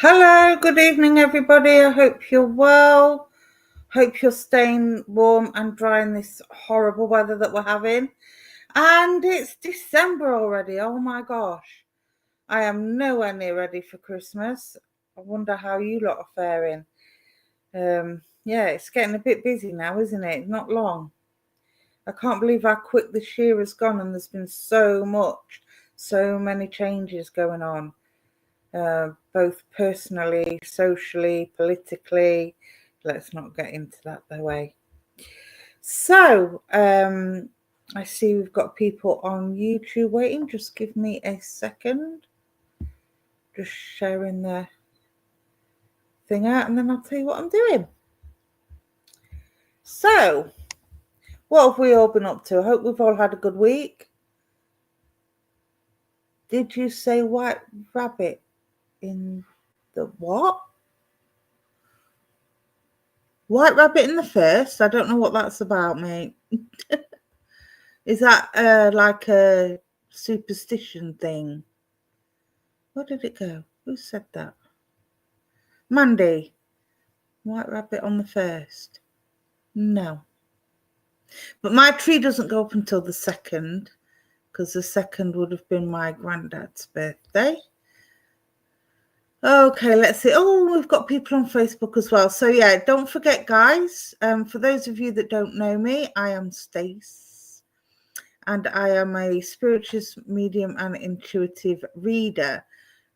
Hello, good evening everybody. I hope you're well. Hope you're staying warm and dry in this horrible weather that we're having. And it's December already. Oh my gosh. I am nowhere near ready for Christmas. I wonder how you lot are faring. Yeah, it's getting a bit busy now, isn't it? Not long. I can't believe how quick this year has gone, and there's been so many changes going on. Both personally, socially, politically. Let's not get into that way. So, I see we've got people on YouTube waiting. Just give me a second. Just sharing the thing out, and then I'll tell you what I'm doing. So, what have we all been up to? I hope we've all had a good week. Did you say white rabbit in the what? White rabbit in the first? I don't know what that's about, mate. Is that like a superstition thing? Where did it go? Who said that? Mandy. White rabbit on the first? No. But my tree doesn't go up until the 2nd, because the 2nd would have been my granddad's birthday. Okay, let's see. Oh, we've got people on Facebook as well. So yeah, don't forget, guys, for those of you that don't know me, I am Stace, and I am a spiritualist, medium and intuitive reader.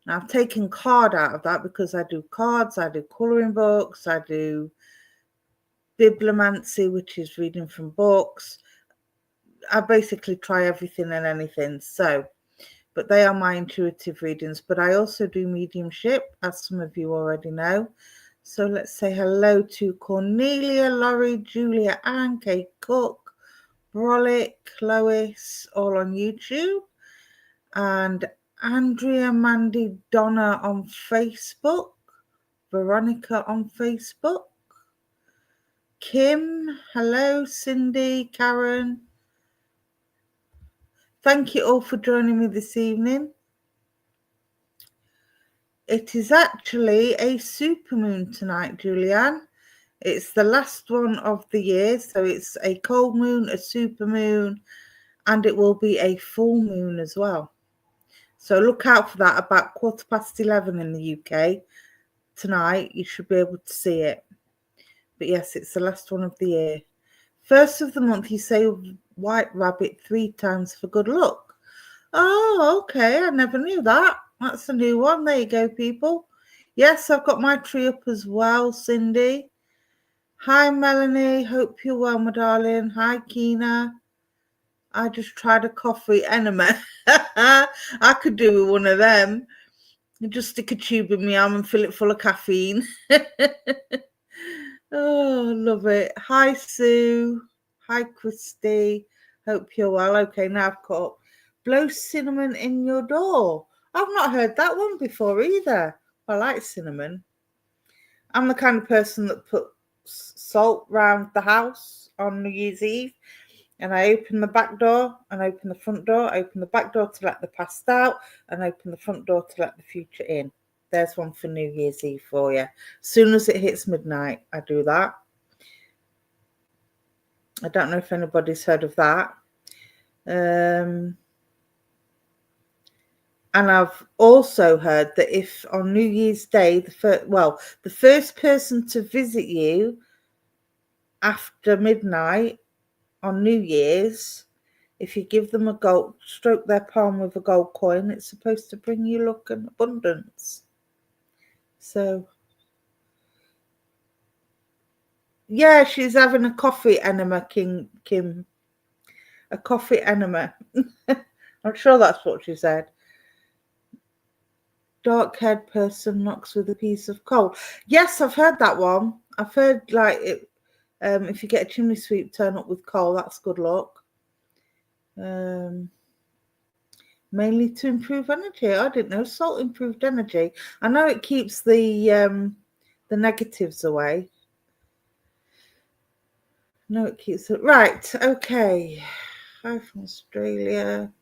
Now, I've taken card out of that because I do cards, I do colouring books, I do bibliomancy, which is reading from books. I basically try everything and anything. So, but they are my intuitive readings. But I also do mediumship, as some of you already know. So let's say hello to Cornelia, Laurie, Julia, Anne, Kate Cook, Brolick, Lois, all on YouTube. And Andrea, Mandy, Donna on Facebook. Veronica on Facebook. Kim, hello, Cindy, Karen. Thank you all for joining me this evening. It is actually a supermoon tonight, Julianne. It's the last one of the year, so it's a cold moon, a supermoon, and it will be a full moon as well. So look out for that about 11:15 in the UK tonight. You should be able to see it. But yes, it's the last one of the year. First of the month, you say white rabbit 3 times for good luck. Oh, okay. I never knew that. That's a new one. There you go, people. Yes, I've got my tree up as well, Cindy. Hi, Melanie. Hope you're well, my darling. Hi, Keena. I just tried a coffee enema. I could do with one of them. Just stick a tube in my arm and fill it full of caffeine. Oh, love it. Hi, Sue. Hi, Christy. Hope you're well. Okay, now I've got blow cinnamon in your door. I've not heard that one before either. I like cinnamon. I'm the kind of person that puts salt round the house on New Year's Eve. And I open the back door and open the front door, open the back door to let the past out, and open the front door to let the future in. There's one for New Year's Eve for you. As soon as it hits midnight, I do that. I don't know if anybody's heard of that. And I've also heard that if on New Year's Day, the first person to visit you after midnight on New Year's, if you give them stroke their palm with a gold coin, it's supposed to bring you luck and abundance. So, yeah, she's having a coffee enema, Kim. A coffee enema. I'm sure that's what she said. Dark-haired person knocks with a piece of coal. Yes, I've heard that one. I've heard like it. If you get a chimney sweep turn up with coal, that's good luck. Mainly to improve energy. I didn't know salt improved energy. I know it keeps the negatives away. No, it keeps it right. Okay. Hi from Australia.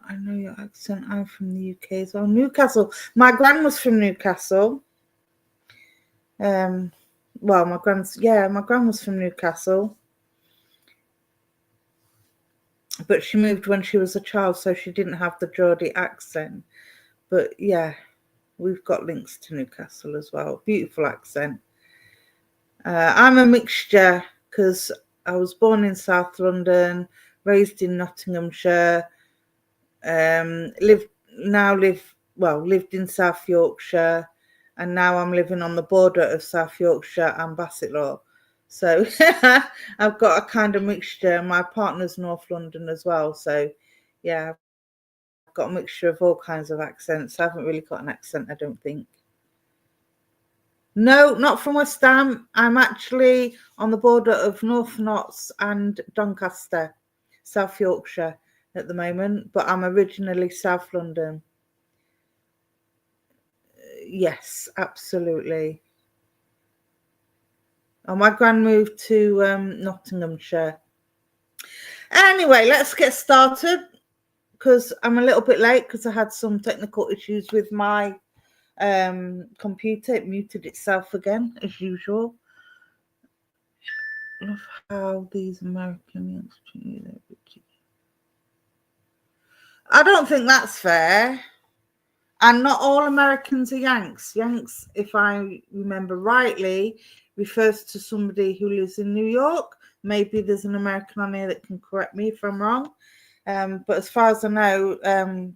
I know your accent. I'm from the UK as well. Newcastle. My gran was from Newcastle. My gran was from Newcastle. But she moved when she was a child, so she didn't have the Geordie accent. But yeah, we've got links to Newcastle as well. Beautiful accent. I'm a mixture because I was born in South London, raised in Nottinghamshire, lived in South Yorkshire, and now I'm living on the border of South Yorkshire and Bassetlaw. So I've got a kind of mixture. My partner's North London as well. So yeah, I've got a mixture of all kinds of accents. I haven't really got an accent, I don't think. No, not from West Ham. I'm actually on the border of North Notts and Doncaster, South Yorkshire at the moment, but I'm originally South London. Yes, absolutely. Oh, my gran moved to Nottinghamshire. Anyway, let's get started because I'm a little bit late because I had some technical issues with my computer. It muted itself again as usual. Love how these Americans treat their I don't think that's fair. And not all Americans are Yanks. Yanks, if I remember rightly, refers to somebody who lives in New York. Maybe there's an American on here that can correct me if I'm wrong. But as far as I know,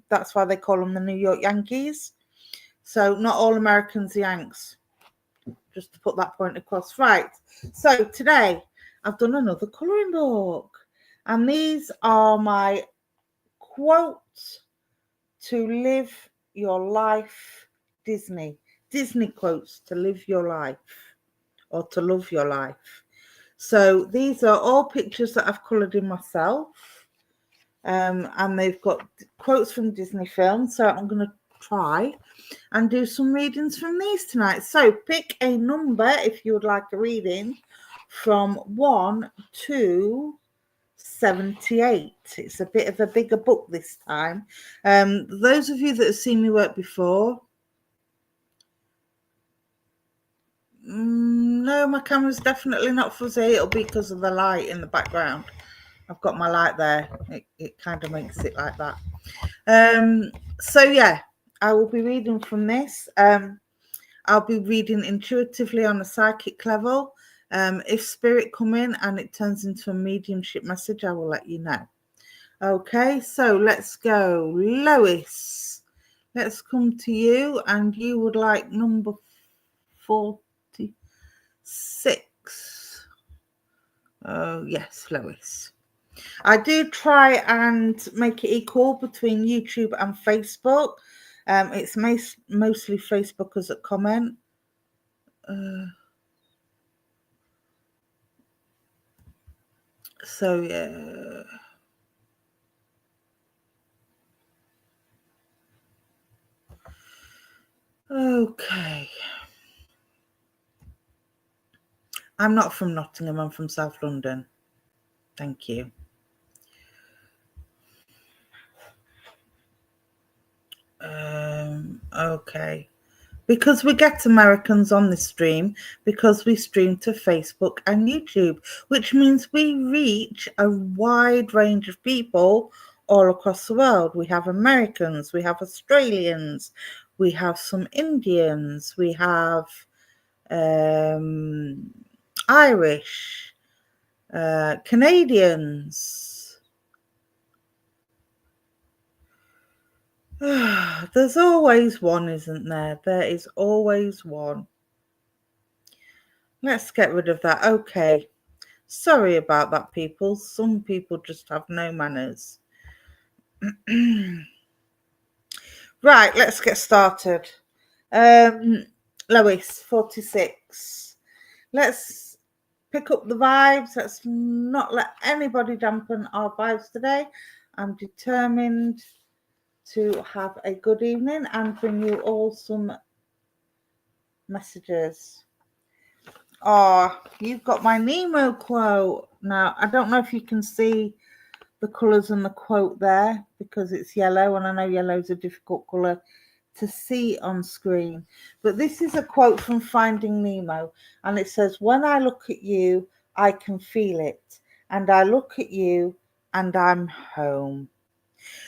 that's why they call them the New York Yankees. So not all Americans are Yanks. Just to put that point across. Right. So today I've done another colouring book. And these are my quotes to live your life Disney quotes to live your life or to love your life. So these are all pictures that I've coloured in myself, and they've got quotes from Disney films. So I'm going to try and do some readings from these tonight. So pick a number if you would like a reading from 1 to 78. It's a bit of a bigger book this time. Those of you that have seen me work before, no, my camera's definitely not fuzzy. It'll be because of the light in the background. I've got my light there. It kind of makes it like that. So yeah, I will be reading from this. I'll be reading intuitively on a psychic level. If spirit come in and it turns into a mediumship message, I will let you know. Okay, so let's go. Lois, let's come to you, and you would like number 46. Oh, yes, Lois. I do try and make it equal between YouTube and Facebook. It's mostly Facebookers that comment. So, yeah. Okay. I'm not from Nottingham. I'm from South London. Thank you. Okay. because we get Americans on this stream, because we stream to Facebook and YouTube, which means we reach a wide range of people all across the world. We have Americans, we have Australians, we have some Indians, we have Irish, Canadians. There's always one, isn't there? There is always one. Let's get rid of that. Okay. Sorry about that, people. Some people just have no manners. Right, let's get started. Lois, 46. Let's pick up the vibes. Let's not let anybody dampen our vibes today. I'm determined to have a good evening and bring you all some messages. Oh, you've got my Nemo quote. Now, I don't know if you can see the colours and the quote there because it's yellow, and I know yellow is a difficult colour to see on screen. But this is a quote from Finding Nemo, and it says, "When I look at you, I can feel it, and I look at you, and I'm home."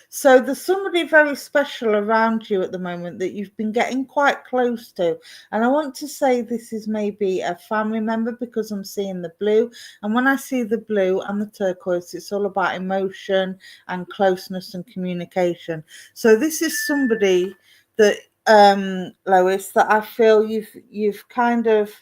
So there's somebody very special around you at the moment that you've been getting quite close to. And I want to say this is maybe a family member because I'm seeing the blue. And when I see the blue and the turquoise, it's all about emotion and closeness and communication. So this is somebody that, Lois, that I feel you've kind of,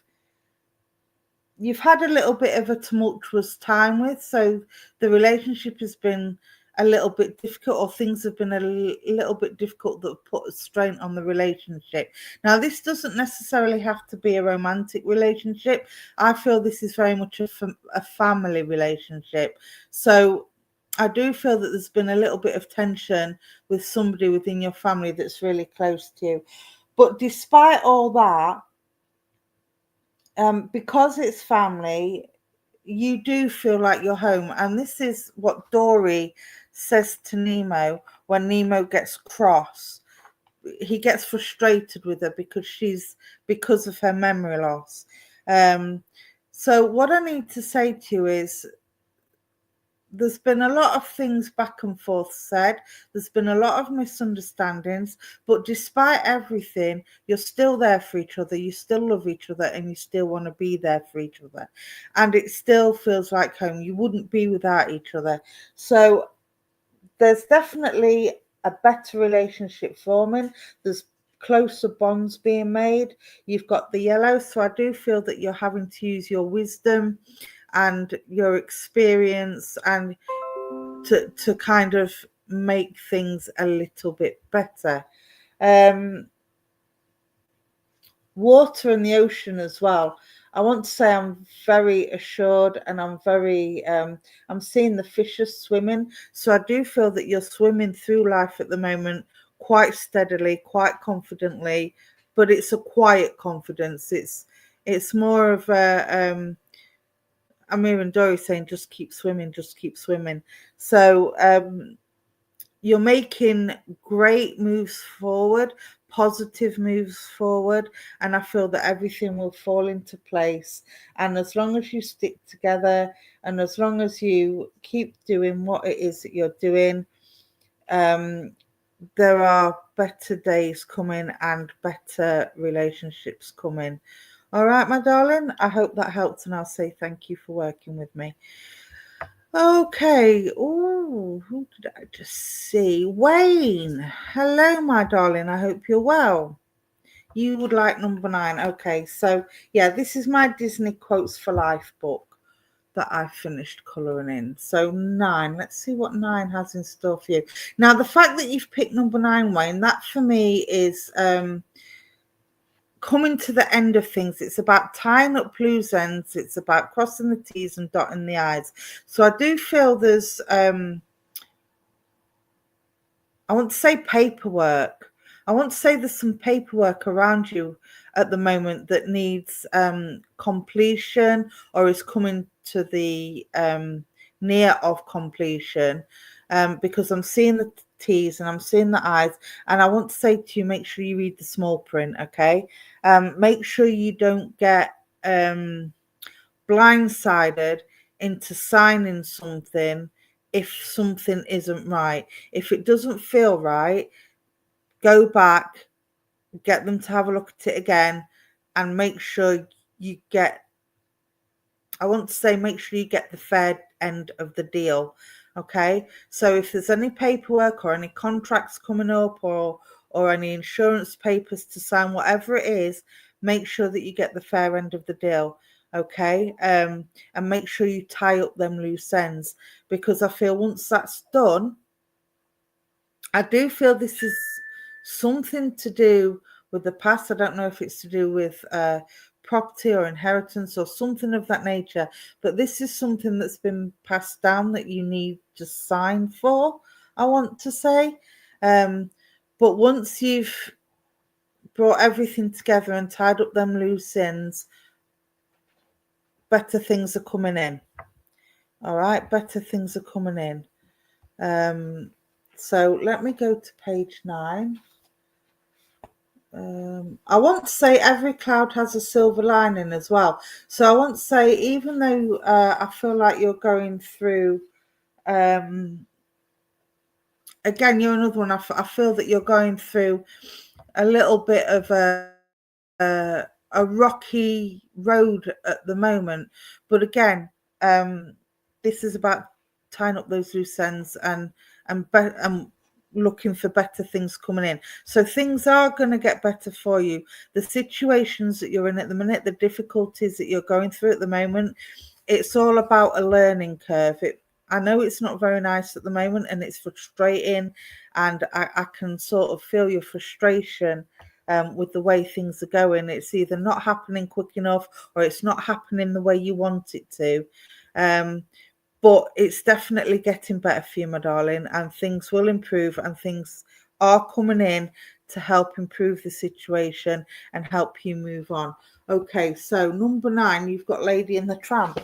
you've had a little bit of a tumultuous time with. So the relationship has been a little bit difficult, or things have been a little bit difficult that put a strain on the relationship. Now, this doesn't necessarily have to be a romantic relationship. I feel this is very much a family relationship. So I do feel that there's been a little bit of tension with somebody within your family that's really close to you. But despite all that, because it's family, you do feel like you're home. And this is what Dory says to Nemo when Nemo gets cross. He gets frustrated with her because of her memory loss. So what I need to say to you is, there's been a lot of things back and forth said. There's been a lot of misunderstandings, but despite everything, you're still there for each other. You still love each other, and you still want to be there for each other. And it still feels like home. You wouldn't be without each other. So there's definitely a better relationship forming. There's closer bonds being made. You've got the yellow. So I do feel that you're having to use your wisdom and your experience and to kind of make things a little bit better. Water and the ocean as well. I want to say I'm very assured, and I'm very I'm seeing the fishes swimming. So I do feel that you're swimming through life at the moment quite steadily, quite confidently, but it's a quiet confidence. It's more of a Amir and Dory saying, just keep swimming, just keep swimming. So you're making great moves forward, positive moves forward, and I feel that everything will fall into place. And as long as you stick together, and as long as you keep doing what it is that you're doing, there are better days coming and better relationships coming. All right, my darling, I hope that helped, and I'll say thank you for working with me. Okay. Oh, who did I just see? Wayne. Hello, my darling. I hope you're well. You would like number 9. Okay. So, yeah, this is my Disney Quotes for Life book that I finished colouring in. So, 9. Let's see what 9 has in store for you. Now, the fact that you've picked number 9, Wayne, that for me is coming to the end of things. It's about tying up loose ends. It's about crossing the T's and dotting the I's. So I do feel there's I want to say paperwork. I want to say there's some paperwork around you at the moment that needs completion, or is coming to the near of completion, because I'm seeing T's, and I'm seeing the I's. And I want to say to you, make sure you read the small print, okay? Make sure you don't get blindsided into signing something if something isn't right. If it doesn't feel right, go back, get them to have a look at it again, and make sure you get, I want to say, make sure you get the fair end of the deal. Okay, so if there's any paperwork or any contracts coming up, or any insurance papers to sign, whatever it is, make sure that you get the fair end of the deal. Okay, and make sure you tie up them loose ends, because I feel once that's done, I do feel this is something to do with the past. I don't know if it's to do with property or inheritance or something of that nature, but this is something that's been passed down that you need to sign for, I want to say. But once you've brought everything together and tied up them loose ends, better things are coming in. All right, better things are coming in. So let me go to page 9. I want to say every cloud has a silver lining as well. So I want to say, even though I feel like you're going through, again, you're another one. I feel that you're going through a little bit of a rocky road at the moment. But again, this is about tying up those loose ends and looking for better things coming in. So things are going to get better for you. The situations that you're in at the minute, the difficulties that you're going through at the moment, it's all about a learning curve. I know it's not very nice at the moment, and it's frustrating, and I can sort of feel your frustration with the way things are going. It's either not happening quick enough, or it's not happening the way you want it to. But it's definitely getting better for you, my darling, and things will improve, and things are coming in to help improve the situation and help you move on. Okay, so number 9, you've got Lady in the Tramp.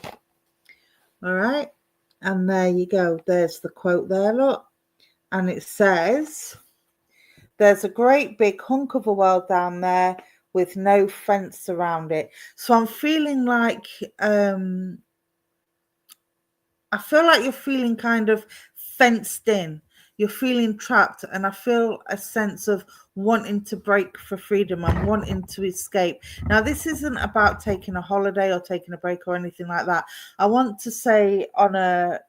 All right, and there you go. There's the quote there, look. And it says, there's a great big hunk of a world down there with no fence around it. So I'm feeling like I feel like you're feeling kind of fenced in. You're feeling trapped, and I feel a sense of wanting to break for freedom and wanting to escape. Now, this isn't about taking a holiday or taking a break or anything like that. I want to say, on a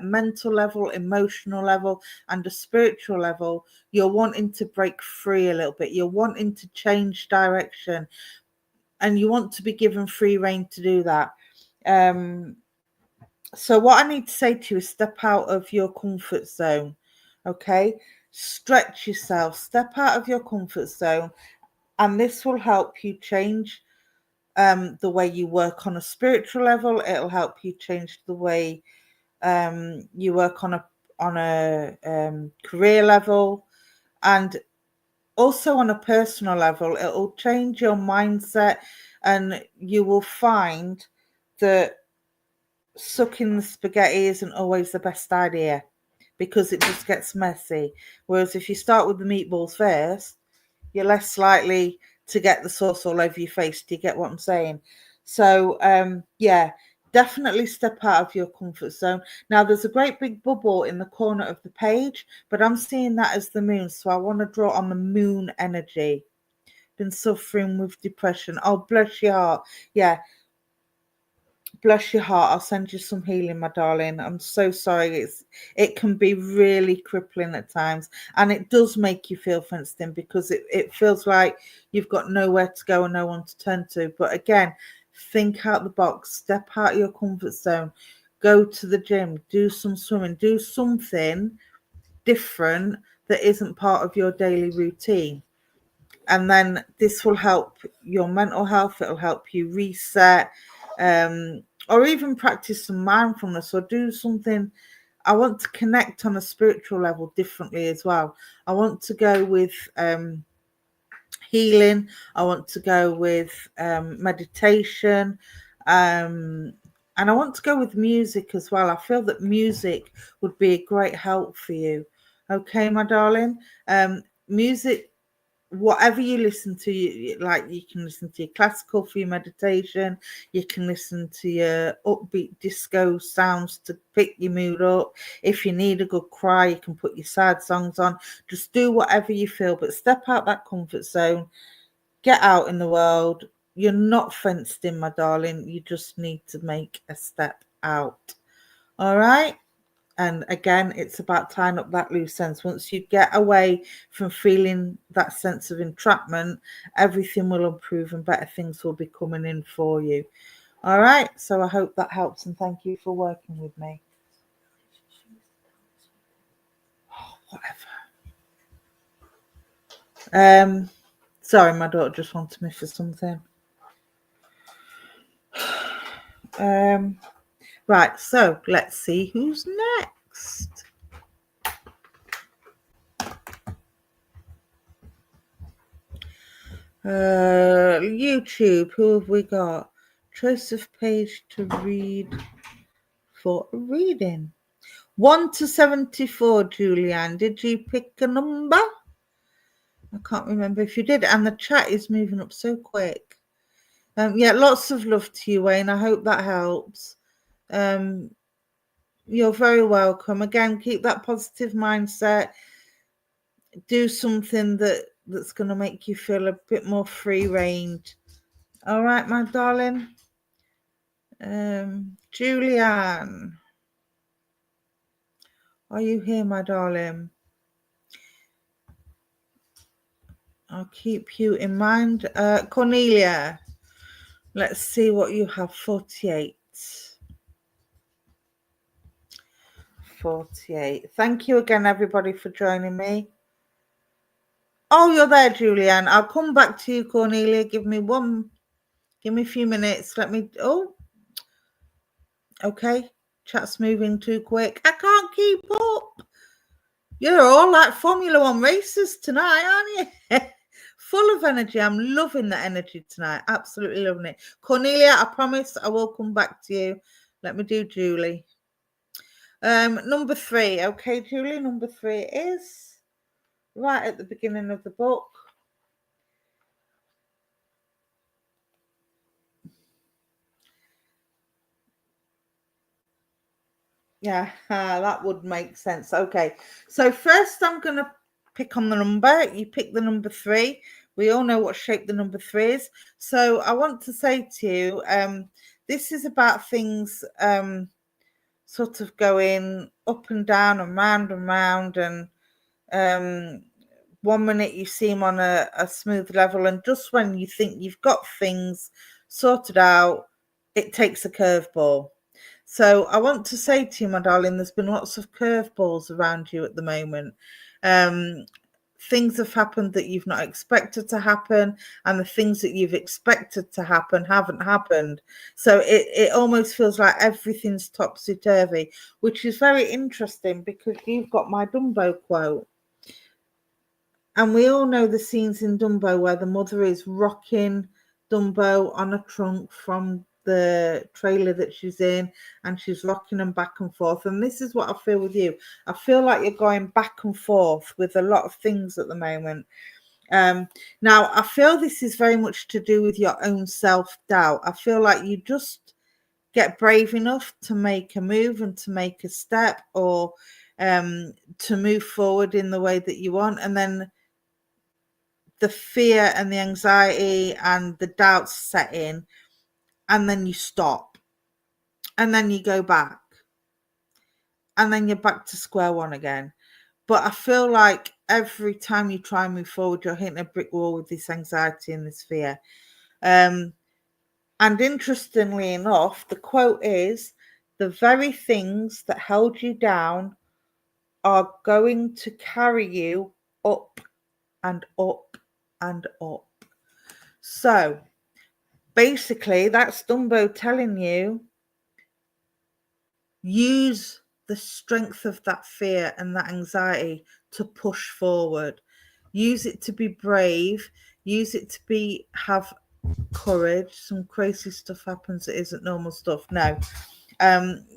mental level, emotional level, and a spiritual level, you're wanting to break free a little bit. You're wanting to change direction, and you want to be given free rein to do that. So what I need to say to you is step out of your comfort zone, okay? Stretch yourself, step out of your comfort zone, and this will help you change the way you work on a spiritual level. It'll help you change the way you work on a career level, and also on a personal level. It'll change your mindset, and you will find that sucking the spaghetti isn't always the best idea, because it just gets messy. Whereas if you start with the meatballs first, you're less likely to get the sauce all over your face. Do you get what I'm saying? So yeah, definitely step out of your comfort zone. Now, there's a great big bubble in the corner of the page, but I'm seeing that as the moon, so I want to draw on the moon energy. Been suffering with depression. Oh, bless your heart. Yeah, bless your heart. I'll send you some healing, my darling. I'm so sorry. It can be really crippling at times, and it does make you feel fenced in, because it feels like you've got nowhere to go and no one to turn to. But again, think out the box, step out of your comfort zone, go to the gym, do some swimming, do something different that isn't part of your daily routine. And then this will help your mental health. It'll help you reset, or even practice some mindfulness, or do something. I want to connect on a spiritual level differently as well. I want to go with healing. I want to go with meditation, and I want to go with music as well. I feel that music would be a great help for you. Okay, my darling. Music, whatever you listen to, like you can listen to your classical for your meditation, you can listen to your upbeat disco sounds to pick your mood up. If you need a good cry, you can put your sad songs on. Just do whatever you feel, but step out that comfort zone, get out in the world. You're not fenced in, my darling. You just need to make a step out. All right. And again, it's about tying up that loose ends. Once you get away from feeling that sense of entrapment, everything will improve and better things will be coming in for you. All right. So I hope that helps, and thank you for working with me. Oh, whatever. Sorry, my daughter just wanted me for something. Right. So let's see who's next. YouTube, who have we got? Choice of page to read for a reading. 1 to 74, Julianne. Did you pick a number? I can't remember if you did. And the chat is moving up so quick. Yeah, lots of love to you, Wayne. I hope that helps. You're very welcome. Again, keep that positive mindset. Do something that's going to make you feel a bit more free range. All right, my darling. Julianne, are you here, my darling? I'll keep you in mind. Cornelia, let's see what you have. 48. 48. Thank you again, everybody, for joining me. Oh, you're there, Julianne. I'll come back to you, Cornelia. Give me a few minutes. Okay. Chat's moving too quick. I can't keep up. You're all like Formula One races tonight, aren't you? Full of energy. I'm loving the energy tonight. Absolutely loving it. Cornelia, I promise I will come back to you. Let me do Julie. Number 3. Okay, Julie, number 3 is right at the beginning of the book. Yeah, that would make sense. Okay, so first I'm going to pick on the number. You pick the number 3. We all know what shape the number 3 is. So I want to say to you, this is about things sort of going up and down and round and round. And 1 minute you seem on a smooth level, and just when you think you've got things sorted out, it takes a curveball. So I want to say to you, my darling, there's been lots of curveballs around you at the moment. Things have happened that you've not expected to happen, and the things that you've expected to happen haven't happened. So it almost feels like everything's topsy-turvy, which is very interesting because you've got my Dumbo quote. And we all know the scenes in Dumbo where the mother is rocking Dumbo on a trunk from the trailer that she's in, and she's rocking him back and forth. And this is what I feel with you. I feel like you're going back and forth with a lot of things at the moment. Now, I feel this is very much to do with your own self-doubt. I feel like you just get brave enough to make a move and to make a step, or to move forward in the way that you want. And then the fear and the anxiety and the doubts set in, and then you stop, and then you go back, and then you're back to square one again. But I feel like every time you try and move forward, you're hitting a brick wall with this anxiety and this fear. And interestingly enough, the quote is, the very things that held you down are going to carry you up and up and up. So basically, that's Dumbo telling you, use the strength of that fear and that anxiety to push forward. Use it to be brave. Use it to have courage. Some crazy stuff happens that isn't normal stuff. No.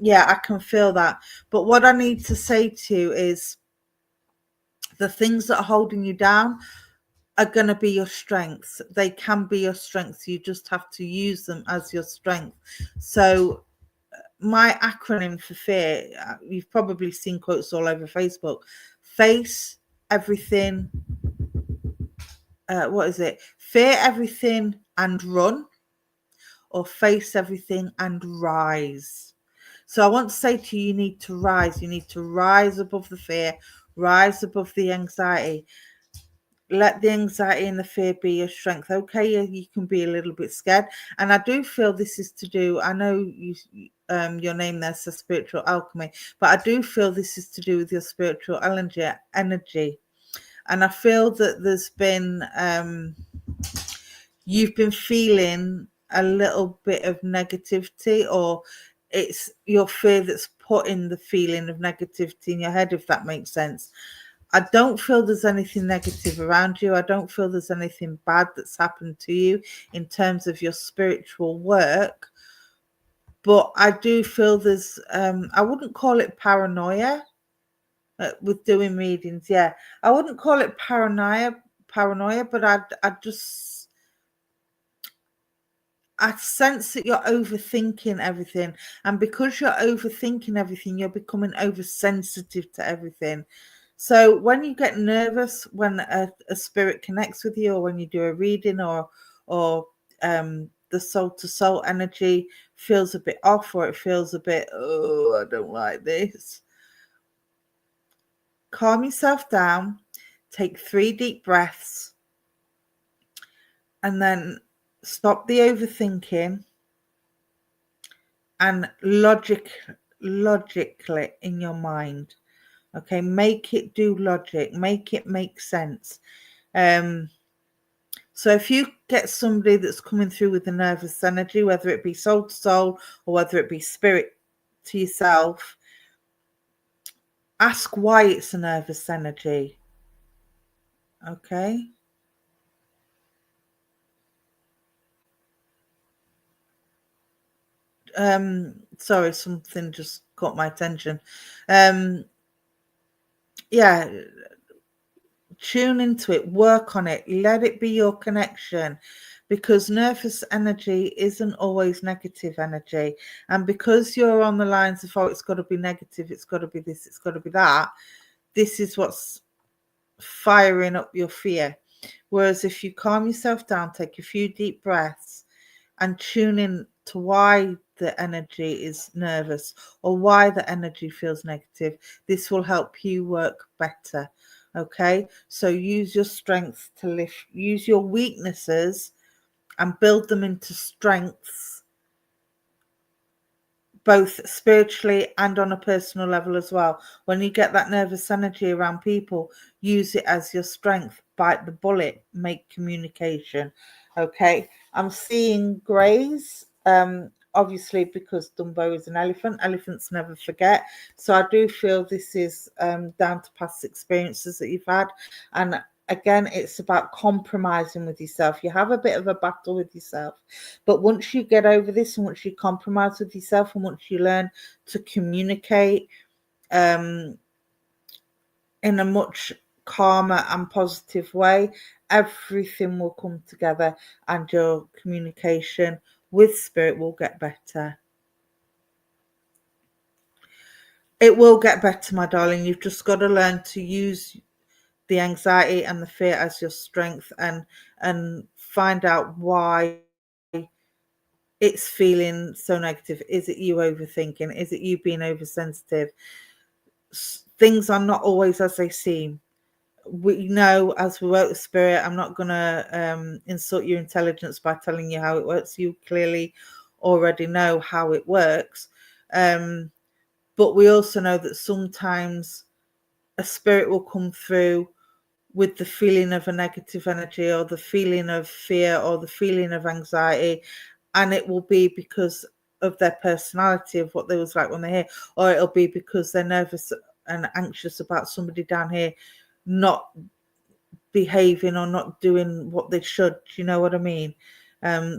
Yeah, I can feel that. But what I need to say to you is, The things that are holding you down are going to be your strengths. They can be your strengths. You just have to use them as your strength. So my acronym for fear, you've probably seen quotes all over Facebook: face everything. What is it? Fear everything and run, or face everything and rise. So I want to say to you, you need to rise. You need to rise above the fear, rise above the anxiety. Let the anxiety and the fear be your strength. Okay, you can be a little bit scared. And I do feel this is to do, I know you, your name there says spiritual alchemy, but I do feel this is to do with your spiritual energy. And I feel that there's been, you've been feeling a little bit of negativity, or it's your fear that's putting the feeling of negativity in your head, if that makes sense. I don't feel there's anything negative around you. I don't feel there's anything bad that's happened to you in terms of your spiritual work. But I do feel there's, I wouldn't call it paranoia with doing readings. Yeah, I wouldn't call it paranoia, but I sense that you're overthinking everything. And because you're overthinking everything, you're becoming oversensitive to everything. So when you get nervous, when a spirit connects with you, or when you do a reading, or the soul to soul energy feels a bit off, or it feels a bit, oh, I don't like this, calm yourself down, take 3 deep breaths, and then stop the overthinking and logically in your mind. Okay, make it do logic, make it make sense. So if you get somebody that's coming through with a nervous energy, whether it be soul to soul or whether it be spirit to yourself, ask why it's a nervous energy. Okay. Sorry, something just caught my attention. Yeah, tune into it, work on it, let it be your connection, because nervous energy isn't always negative energy. And because you're on the lines of, oh, it's got to be negative, it's got to be this, it's got to be that, this is what's firing up your fear. Whereas if you calm yourself down, take a few deep breaths and tune in to why the energy is nervous or why the energy feels negative, this will help you work better. Okay, so use your strengths to lift, use your weaknesses and build them into strengths, both spiritually and on a personal level as well. When you get that nervous energy around people, use it as your strength, bite the bullet, make communication. Okay, I'm seeing greys, obviously because Dumbo is an elephant. Elephants never forget. So I do feel this is down to past experiences that you've had. And again, it's about compromising with yourself. You have a bit of a battle with yourself, but once you get over this, and once you compromise with yourself, and once you learn to communicate in a much calmer and positive way, everything will come together and your communication with spirit will get better. It will get better, my darling. You've just got to learn to use the anxiety and the fear as your strength, and find out why it's feeling so negative. Is it you overthinking? Is it you being oversensitive? Things are not always as they seem. We know, as we work with spirit, I'm not going to insult your intelligence by telling you how it works. You clearly already know how it works. But we also know that sometimes a spirit will come through with the feeling of a negative energy, or the feeling of fear, or the feeling of anxiety, and it will be because of their personality, of what they was like when they're here, or it'll be because they're nervous and anxious about somebody down here not behaving or not doing what they should. You know what I mean?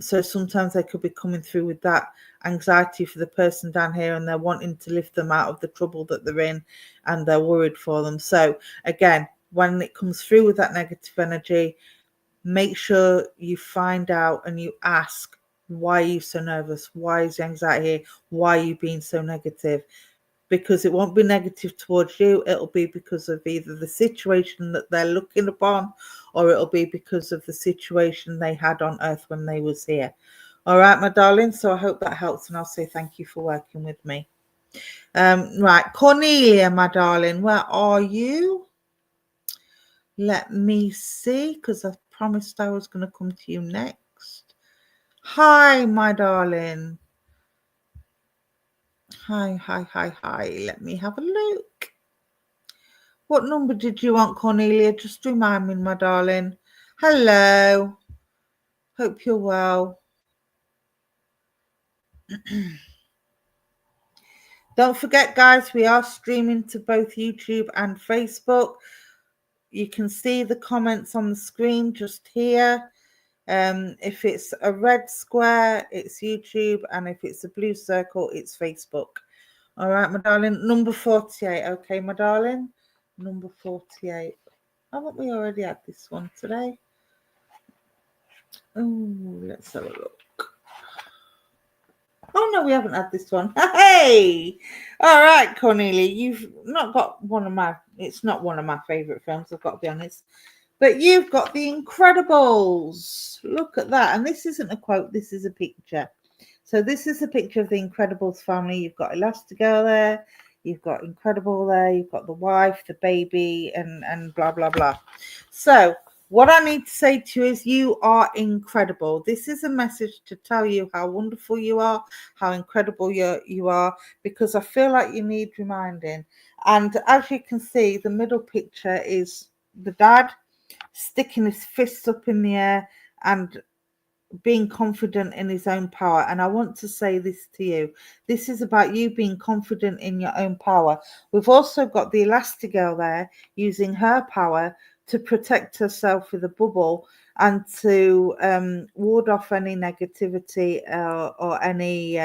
So sometimes they could be coming through with that anxiety for the person down here, and they're wanting to lift them out of the trouble that they're in, and they're worried for them. So again, when it comes through with that negative energy, make sure you find out and you ask, why are you so nervous? Why is the anxiety here? Why are you being so negative? Because it won't be negative towards you. It'll be because of either the situation that they're looking upon, or it'll be because of the situation they had on earth when they was here. All right, my darling. So I hope that helps, and I'll say thank you for working with me. Right, Cornelia, my darling, where are you? Let me see, because I promised I was going to come to you next. Hi, my darling. Hi. Let me have a look. What number did you want, Cornelia? Just remind me, my darling. Hello. Hope you're well. Don't forget, guys, we are streaming to both YouTube and Facebook. You can see the comments on the screen just here. If it's a red square, it's YouTube, and if it's a blue circle, it's Facebook. All right, my darling. Number 48. Okay, my darling. Number 48. Haven't we already had this one today? Oh, let's have a look. Oh, no, we haven't had this one. Hey! All right, Cornelia, you've not got one of my... It's not one of my favourite films, I've got to be honest. But you've got The Incredibles. Look at that. And this isn't a quote, this is a picture. So this is a picture of the Incredibles family. You've got Elastigirl there. You've got Incredible there. You've got the wife, the baby, and blah, blah, blah. So what I need to say to you is you are incredible. This is a message to tell you how wonderful you are, how incredible you are, because I feel like you need reminding. And as you can see, the middle picture is the dad sticking his fists up in the air and being confident in his own power. And I want to say this to you. This is about you being confident in your own power. We've also got the Elastigirl there using her power to protect herself with a bubble and to ward off any negativity or any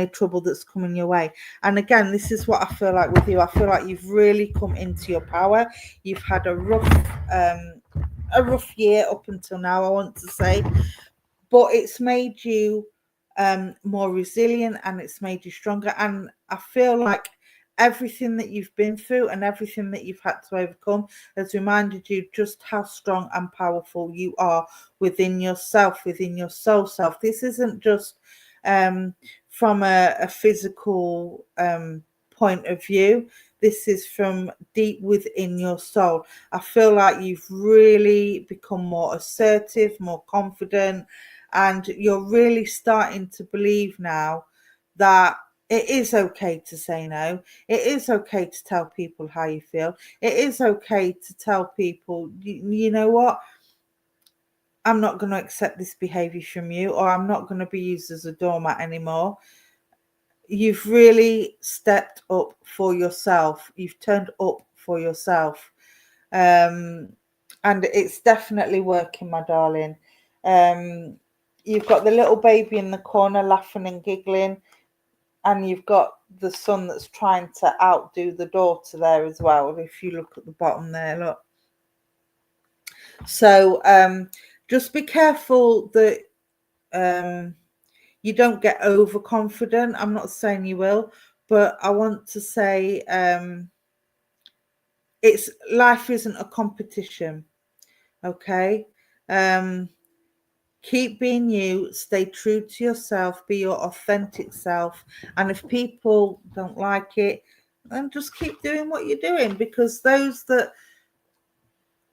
trouble that's coming your way. And again, this is what I feel like with you. I feel like you've really come into your power. You've had a rough year up until now, I want to say, but it's made you more resilient and it's made you stronger. And I feel like everything that you've been through and everything that you've had to overcome has reminded you just how strong and powerful you are within yourself, within your soul self. This isn't just from a physical point of view. This is from deep within your soul. I feel like you've really become more assertive, more confident, and you're really starting to believe now that it is okay to say no. It is okay to tell people how you feel. It is okay to tell people, you know what? I'm not going to accept this behavior from you, or I'm not going to be used as a doormat anymore. You've really stepped up for yourself. You've turned up for yourself. And it's definitely working, my darling. You've got the little baby in the corner laughing and giggling, and you've got the son that's trying to outdo the daughter there as well. If you look at the bottom there, look. So just be careful that you don't get overconfident. I'm not saying you will, but I want to say it's life isn't a competition. Okay. Keep being you, stay true to yourself, be your authentic self. And if people don't like it, then just keep doing what you're doing, because those that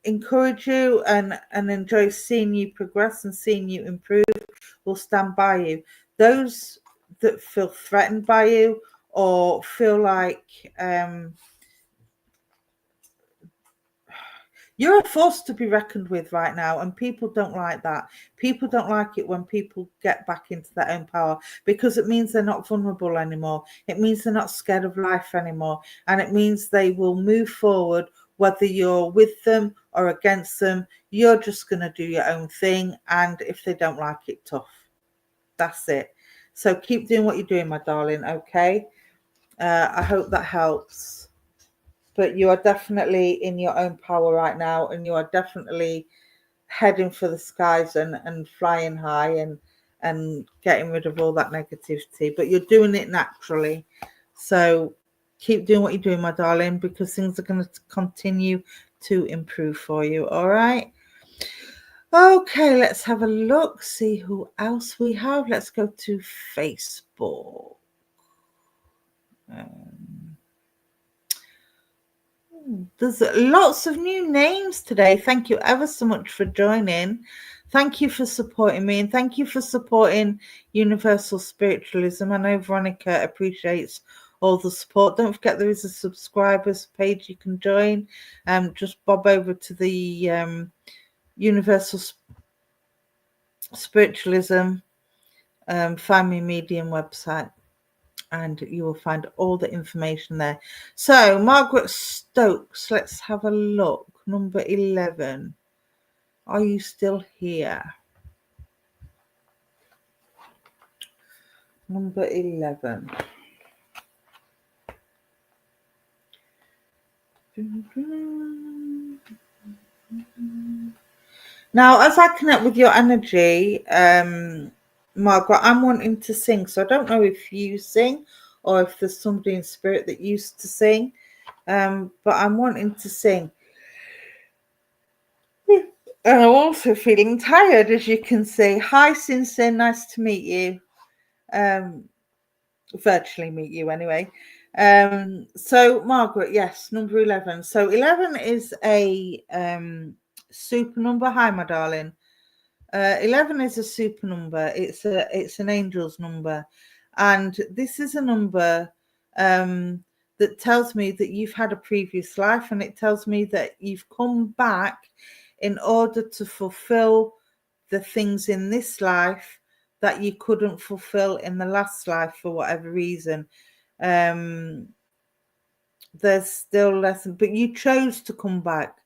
encourage you and enjoy seeing you progress and seeing you improve will stand by you. Those that feel threatened by you or feel like you're a force to be reckoned with right now, and people don't like that. People don't like it when people get back into their own power, because it means they're not vulnerable anymore. It means they're not scared of life anymore, and it means they will move forward whether you're with them or against them. You're just going to do your own thing, and if they don't like it, tough. That's it. So keep doing what you're doing, my darling, okay? I hope that helps. but you are definitely in your own power right now, and you are definitely heading for the skies and flying high and getting rid of all that negativity, but you're doing it naturally. So keep doing what you're doing, my darling, because things are going to continue to improve for you. All right. Okay, let's have a look, see who else we have. Let's go to Facebook. There's lots of new names today. Thank you ever so much for joining. Thank you for supporting me, and thank you for supporting Universal Spiritualism. I know Veronica appreciates all the support. Don't forget there is a subscribers page you can join. Just bob over to the Universal Spiritualism Family Medium website, and you will find all the information there. So Margaret Stokes, let's have a look. Number 11. Are you still here? Number 11. Now, as I connect with your energy, Margaret, I'm wanting to sing. So I don't know if you sing or if there's somebody in spirit that used to sing, but I'm wanting to sing. And I'm also feeling tired, as you can see. Hi, Sinsin. Nice to meet you. Virtually meet you anyway. So Margaret, yes, number 11. So 11 is a super number. Hi, my darling. 11 is a super number. It's an angel's number, and this is a number that tells me that you've had a previous life, and it tells me that you've come back in order to fulfill the things in this life that you couldn't fulfill in the last life for whatever reason. There's still lessons, but you chose to come back.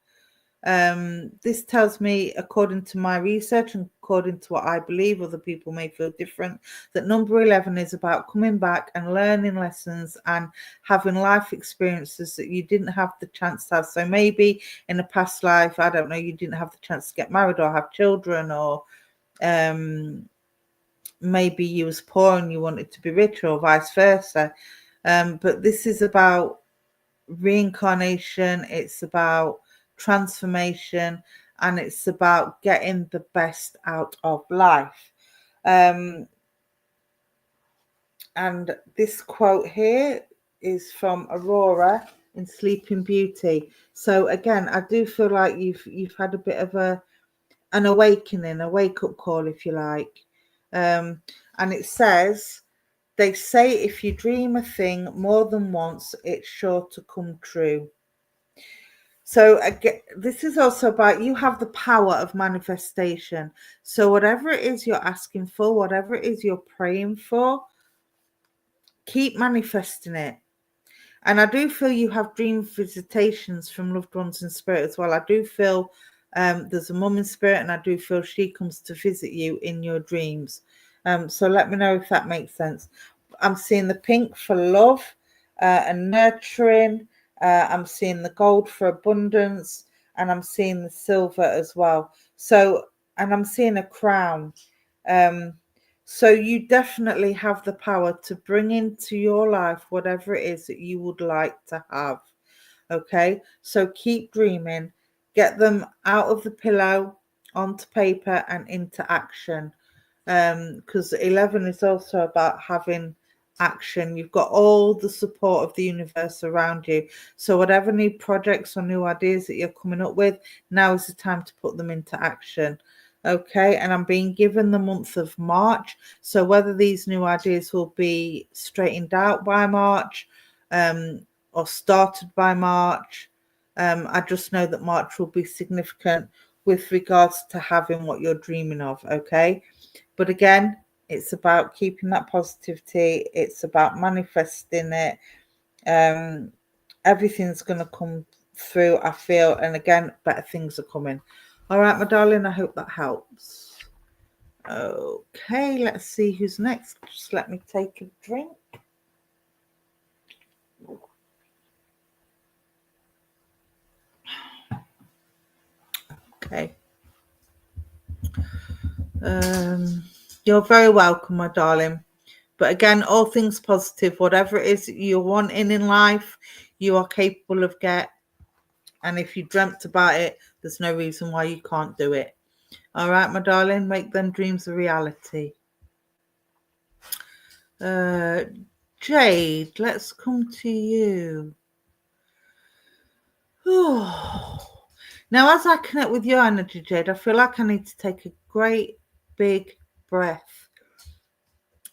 This tells me, according to my research and according to what I believe, other people may feel different, that number 11 is about coming back and learning lessons and having life experiences that you didn't have the chance to have. So maybe in a past life, I don't know, you didn't have the chance to get married or have children, or maybe you was poor and you wanted to be rich, or vice versa. But this is about reincarnation, it's about transformation, and it's about getting the best out of life. And this quote here is from Aurora in Sleeping Beauty. So again, I do feel like you've had a bit of an awakening, a wake-up call, if you like. And it says, they say if you dream a thing more than once, it's sure to come true. So again, this is also about, you have the power of manifestation. So whatever it is you're asking for, whatever it is you're praying for, keep manifesting it. And I do feel you have dream visitations from loved ones in spirit as well. I do feel there's a mum in spirit, and I do feel she comes to visit you in your dreams. So let me know if that makes sense. I'm seeing the pink for love and nurturing. I'm seeing the gold for abundance, and I'm seeing the silver as well. So, and I'm seeing a crown. So you definitely have the power to bring into your life whatever it is that you would like to have. Okay, so keep dreaming, get them out of the pillow, onto paper, and into action. Because 11 is also about having action. You've got all the support of the universe around you. So whatever new projects or new ideas that you're coming up with, now is the time to put them into action. Okay, and I'm being given the month of March. So whether these new ideas will be straightened out by March, or started by March, I just know that March will be significant with regards to having what you're dreaming of. Okay, but again, it's about keeping that positivity. It's about manifesting it. Everything's going to come through, I feel. And again, better things are coming. All right, my darling, I hope that helps. Okay, let's see who's next. Just let me take a drink. Okay. You're very welcome, my darling. But again, all things positive, whatever it is that you're wanting in life, you are capable of get. And if you dreamt about it, there's no reason why you can't do it. All right, my darling, make them dreams a reality. Jade, let's come to you. Now, as I connect with your energy, Jade, I feel like I need to take a great big breath.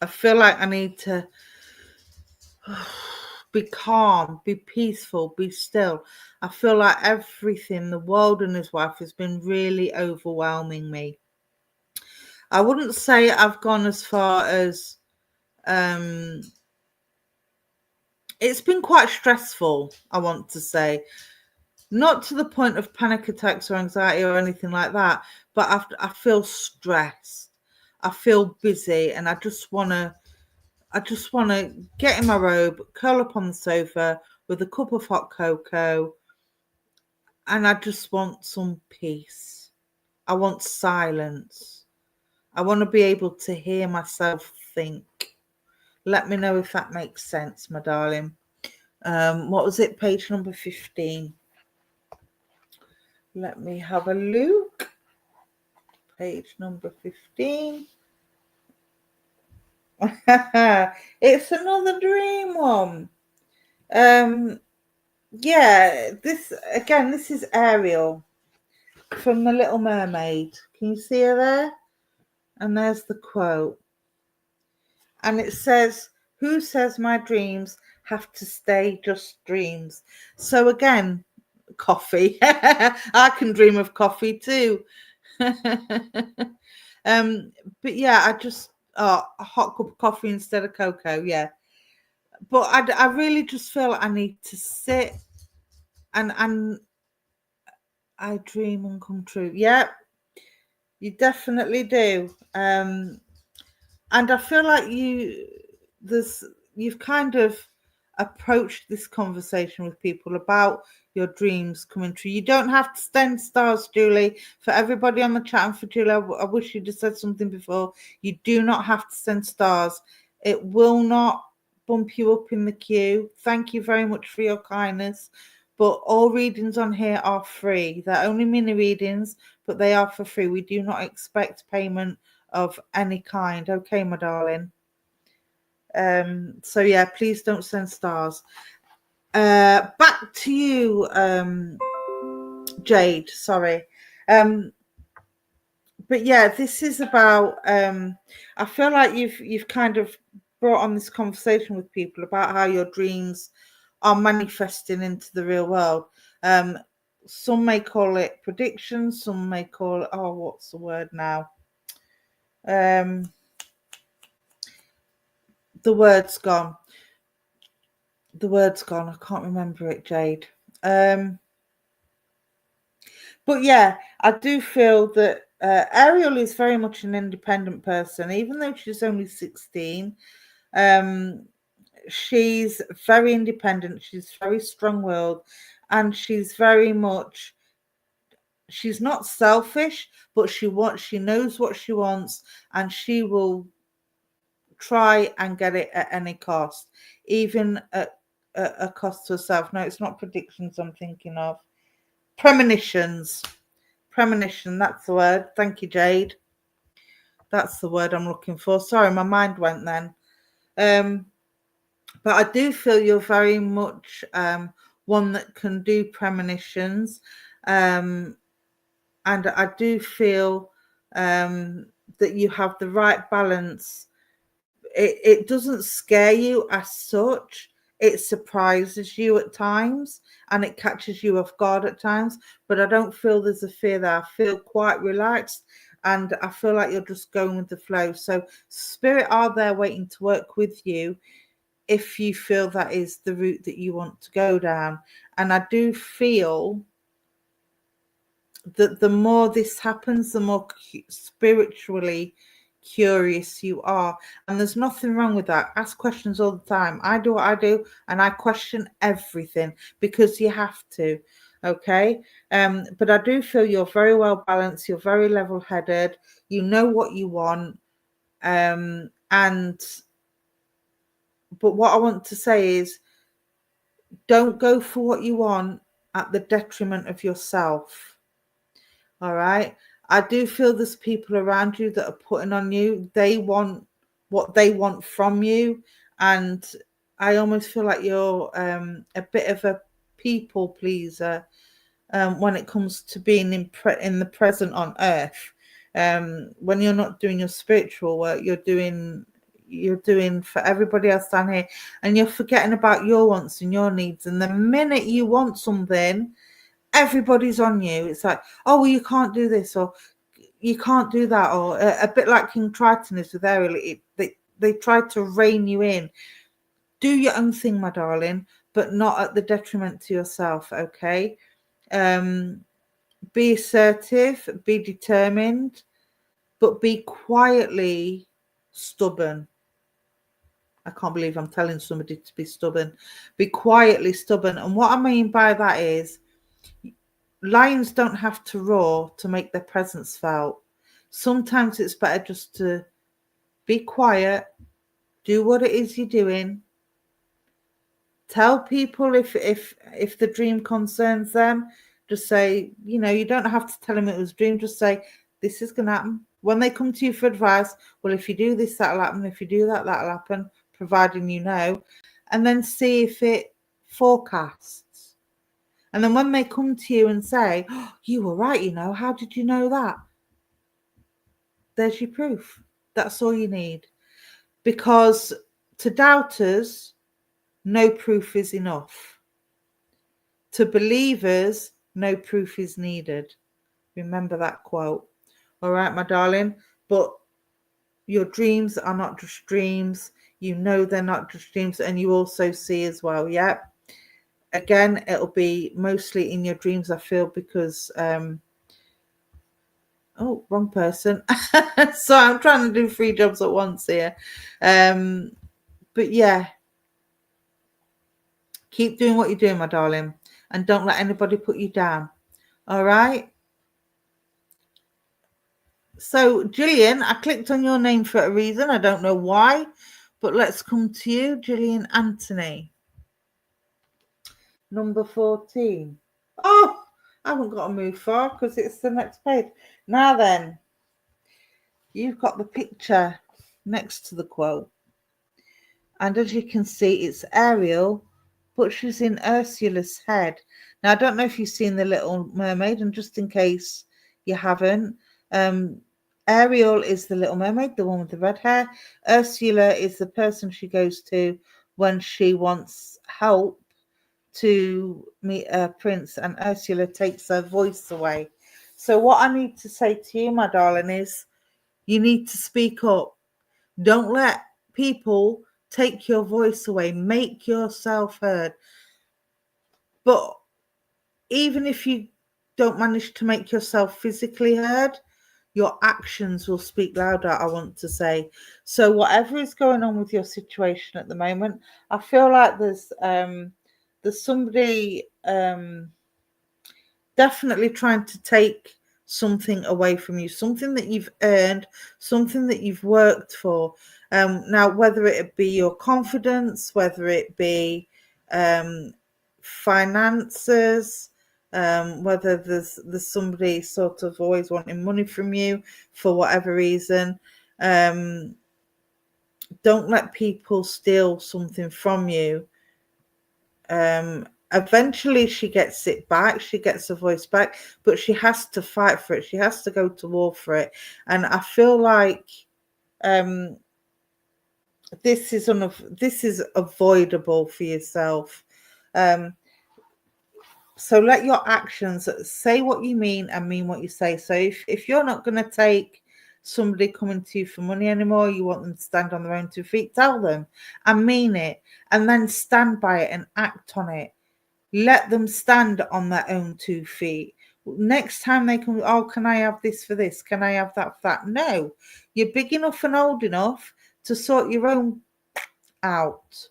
I feel like I need to be calm, be peaceful, be still. I feel like everything, the world and his wife, has been really overwhelming me. I wouldn't say I've gone as far as it's been quite stressful, I want to say. Not to the point of panic attacks or anxiety or anything like that, but I feel stressed. I feel busy, and I just want to get in my robe, curl up on the sofa with a cup of hot cocoa, and I just want some peace. I want silence. I want to be able to hear myself think. Let me know if that makes sense, my darling. What was it? Page number 15. Let me have a look. Page number 15. It's another dream one. Yeah, this is Ariel from The Little Mermaid. Can you see her there? And there's the quote. And it says, "Who says my dreams have to stay just dreams?" So again, coffee. I can dream of coffee too. But yeah, a hot cup of coffee instead of cocoa. Yeah, but I really just feel I need to sit and I dream and come true. Yeah, you definitely do. And I feel like you've kind of approached this conversation with people about your dreams coming true. You don't have to send stars, Julie. For everybody on the chat and for Julie, I wish you'd have said something before. You do not have to send stars. It will not bump you up in the queue. Thank you very much for your kindness. But all readings on here are free. They're only mini readings, but they are for free. We do not expect payment of any kind. Okay, my darling. So yeah, please don't send stars. Back to you, Jade. Sorry. But yeah, this is about I feel like you've kind of brought on this conversation with people about how your dreams are manifesting into the real world. Some may call it predictions, some may call it, oh, what's the word now? The word's gone. I can't remember it, Jade. But yeah, I do feel that Ariel is very much an independent person, even though she's only 16. She's very independent. She's very strong-willed, and she's not selfish, but she knows what she wants, and she will try and get it at any cost, even at a cost to herself. No, it's not predictions I'm thinking of. Premonitions. Premonition, that's the word. Thank you, Jade. That's the word I'm looking for. Sorry, my mind went then. But I do feel you're very much one that can do premonitions. And I do feel that you have the right balance. It doesn't scare you as such. It surprises you at times and it catches you off guard at times. But I don't feel there's a fear there. I feel quite relaxed and I feel like you're just going with the flow. So spirit are there waiting to work with you if you feel that is the route that you want to go down. And I do feel that the more this happens, the more spiritually curious you are. And there's nothing wrong with that. Ask questions all the time. I do what I do, and I question everything because you have to. Okay. But I do feel you're very well balanced, you're very level-headed, you know what you want. And but what I want to say is, don't go for what you want at the detriment of yourself. All right. I do feel there's people around you that are putting on you. They want what they want from you. And I almost feel like you're a bit of a people pleaser when it comes to being in the present on earth. When you're not doing your spiritual work, you're doing for everybody else down here, and you're forgetting about your wants and your needs. And the minute you want something, everybody's on you. It's like, oh, well, you can't do this, or you can't do that, or a bit like King Triton is with Ariel. They try to rein you in. Do your own thing, my darling, but not at the detriment to yourself. Okay. Be assertive, be determined, but be quietly stubborn. I can't believe I'm telling somebody to be stubborn. Be quietly stubborn. And what I mean by that is, lions don't have to roar to make their presence felt. Sometimes it's better just to be quiet, do what it is you're doing. Tell people if the dream concerns them. Just say, you don't have to tell them it was a dream. Just say, this is going to happen. When they come to you for advice, well, if you do this, that'll happen. If you do that, that'll happen, providing you know. And then see if it forecasts. And then when they come to you and say, oh, you were right, how did you know that? There's your proof. That's all you need. Because to doubters, no proof is enough. To believers, no proof is needed. Remember that quote. All right, my darling. But your dreams are not just dreams. They're not just dreams. And you also see as well. Yeah. Again, it'll be mostly in your dreams, I feel, because... oh, wrong person. So I'm trying to do 3 jobs at once here. But yeah. Keep doing what you're doing, my darling. And don't let anybody put you down. All right. So, Gillian, I clicked on your name for a reason. I don't know why, but let's come to you, Gillian Anthony. Number 14. Oh, I haven't got to move far because it's the next page. Now then, you've got the picture next to the quote. And as you can see, it's Ariel, but she's in Ursula's head. Now, I don't know if you've seen The Little Mermaid, and just in case you haven't, Ariel is the Little Mermaid, the one with the red hair. Ursula is the person she goes to when she wants help to meet a prince, and Ursula takes her voice away. So what I need to say to you, my darling, is you need to speak up. Don't let people take your voice away. Make yourself heard. But even if you don't manage to make yourself physically heard, your actions will speak louder, I want to say. So whatever is going on with your situation at the moment, I feel like there's somebody definitely trying to take something away from you, something that you've earned, something that you've worked for. Now, whether it be your confidence, whether it be finances, whether there's somebody sort of always wanting money from you for whatever reason. Don't let people steal something from you. Eventually she gets it back, she gets her voice back, but she has to fight for it, she has to go to war for it. And I feel like this is avoidable for yourself. So let your actions say what you mean and mean what you say. So if you're not going to take somebody coming to you for money anymore, you want them to stand on their own 2 feet, tell them and mean it, and then stand by it and act on it. Let them stand on their own 2 feet. Next time they come, oh, can I have this for this? Can I have that for that? No, you're big enough and old enough to sort your own out.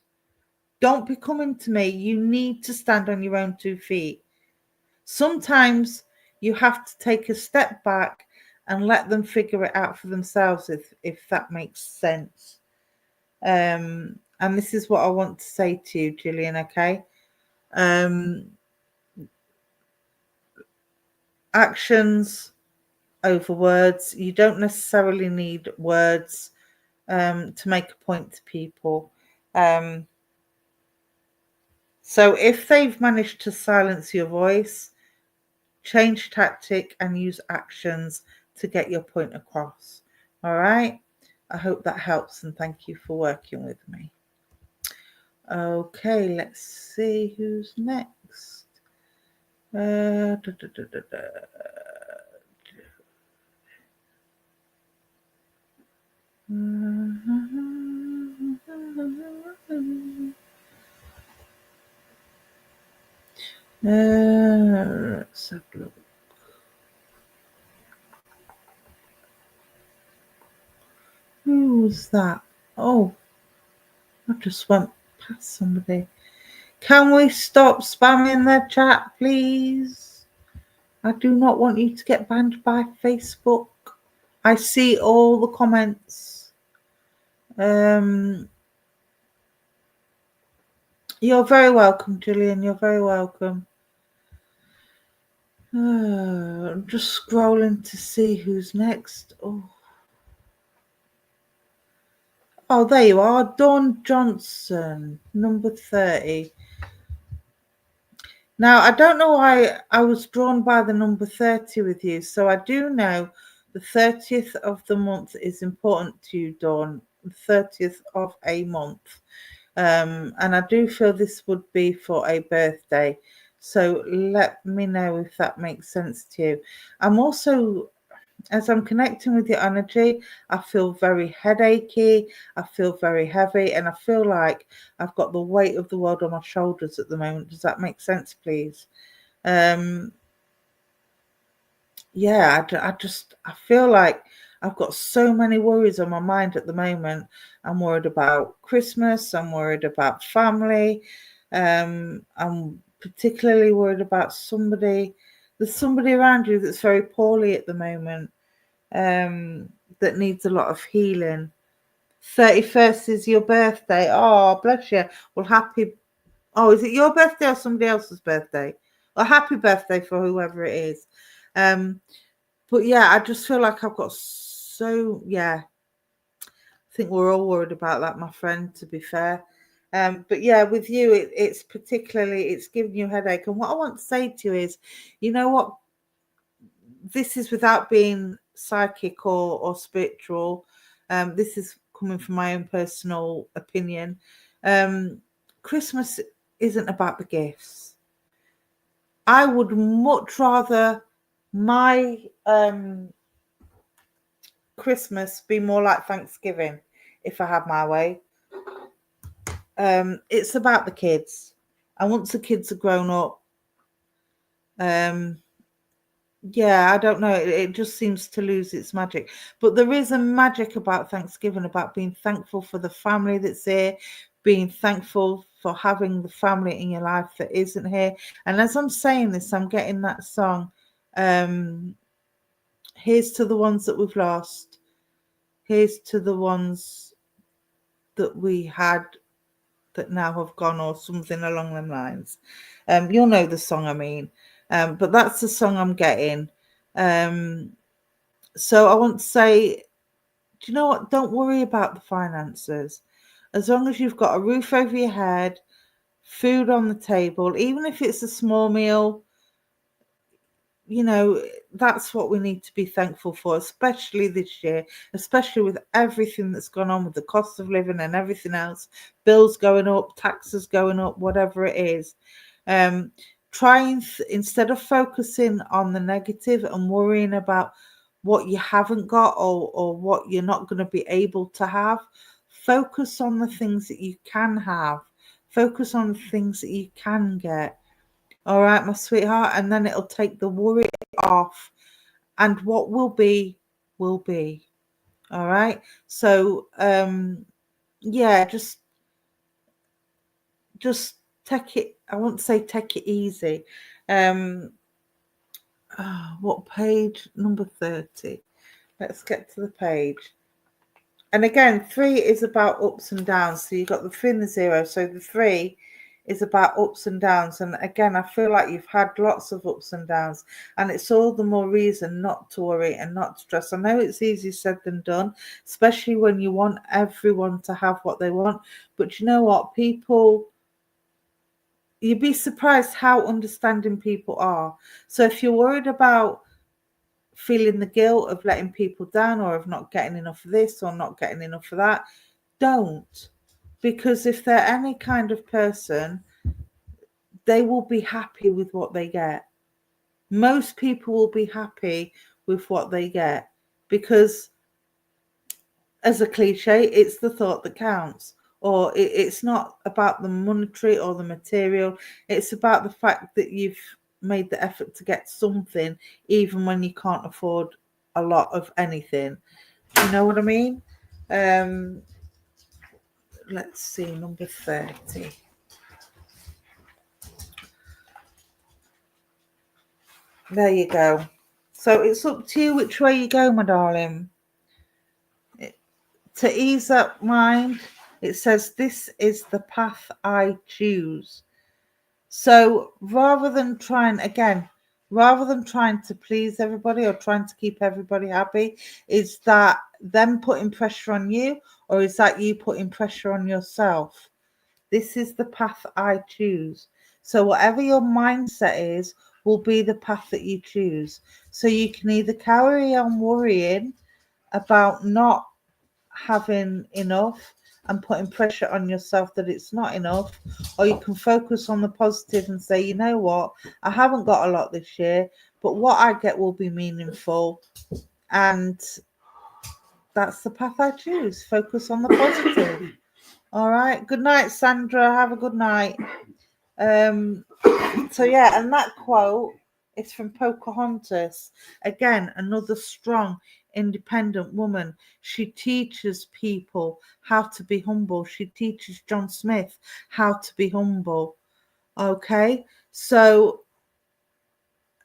Don't be coming to me. You need to stand on your own 2 feet. Sometimes you have to take a step back and let them figure it out for themselves, if that makes sense. And this is what I want to say to you, Gillian, okay? Actions over words. You don't necessarily need words to make a point to people. So if they've managed to silence your voice, change tactic and use actions to get your point across. All right. I hope that helps, and thank you for working with me. Okay, let's see who's next. Da, da, da, da, da. Let's have a look. Who was that? Oh, I just went past somebody. Can we stop spamming the chat, please? I do not want you to get banned by Facebook. I see all the comments. You're very welcome, Gillian. You're very welcome. I'm just scrolling to see who's next. Oh, there you are. Dawn Johnson, number 30. Now, I don't know why I was drawn by the number 30 with you. So I do know the 30th of the month is important to you, Dawn. The 30th of a month. And I do feel this would be for a birthday. So let me know if that makes sense to you. I'm also, as I'm connecting with your energy, I feel very headachy, I feel very heavy, and I feel like I've got the weight of the world on my shoulders at the moment. Does that make sense, please? Yeah, I feel like I've got so many worries on my mind at the moment. I'm worried about Christmas, I'm worried about family, I'm particularly worried about there's somebody around you that's very poorly at the moment, that needs a lot of healing. 31st is your birthday. Oh, bless you. Well, is it your birthday or somebody else's birthday? Well, happy birthday for whoever it is. But yeah, I just feel like I've got I think we're all worried about that, my friend, to be fair. But yeah, with you, it's giving you a headache. And what I want to say to you is, you know what? This is without being psychic or spiritual. This is coming from my own personal opinion. Christmas isn't about the gifts. I would much rather my Christmas be more like Thanksgiving if I had my way. It's about the kids. And once the kids are grown up, I don't know, it just seems to lose its magic. But there is a magic about Thanksgiving, about being thankful for the family that's here, being thankful for having the family in your life that isn't here. And as I'm saying this, I'm getting that song, here's to the ones that we've lost, here's to the ones that we had that now have gone, or something along them lines. You'll know the song I mean. But that's the song I'm getting. So I want to say, do you know what? Don't worry about the finances. As long as you've got a roof over your head, food on the table, even if it's a small meal, that's what we need to be thankful for, especially this year, especially with everything that's gone on with the cost of living and everything else, bills going up, taxes going up, whatever it is. Instead of focusing on the negative and worrying about what you haven't got or what you're not going to be able to have, focus on the things that you can have. Focus on the things that you can get. All right, my sweetheart, and then it'll take the worry off, and what will be, will be. All right. So, just take it. I won't say take it easy. what page? Number 30. Let's get to the page. And again, 3 is about ups and downs. So you've got the 3 and the 0. So the 3 is about ups and downs. And again, I feel like you've had lots of ups and downs. And it's all the more reason not to worry and not stress. I know it's easier said than done, especially when you want everyone to have what they want. But you know what? People, you'd be surprised how understanding people are. So if you're worried about feeling the guilt of letting people down or of not getting enough of this or not getting enough of that, don't. Because if they're any kind of person, they will be happy with what they get. Most people will be happy with what they get because, as a cliche, it's the thought that counts. Or it's not about the monetary or the material. It's about the fact that you've made the effort to get something, even when you can't afford a lot of anything. You know what I mean? Let's see, number 30. There you go. So it's up to you which way you go, my darling. To ease up mind, it says, this is the path I choose. So rather than trying to please everybody or trying to keep everybody happy, is that them putting pressure on you, or is that you putting pressure on yourself? This is the path I choose. So whatever your mindset is will be the path that you choose. So you can either carry on worrying about not having enough and putting pressure on yourself that it's not enough, or you can focus on the positive and say, you know what, I haven't got a lot this year, but what I get will be meaningful, and that's the path I choose. Focus on the positive. All right, good night, Sandra. Have a good night. So yeah, and that quote is from Pocahontas. Again, another strong, independent woman. She teaches people how to be humble. She teaches John Smith how to be humble. Okay, so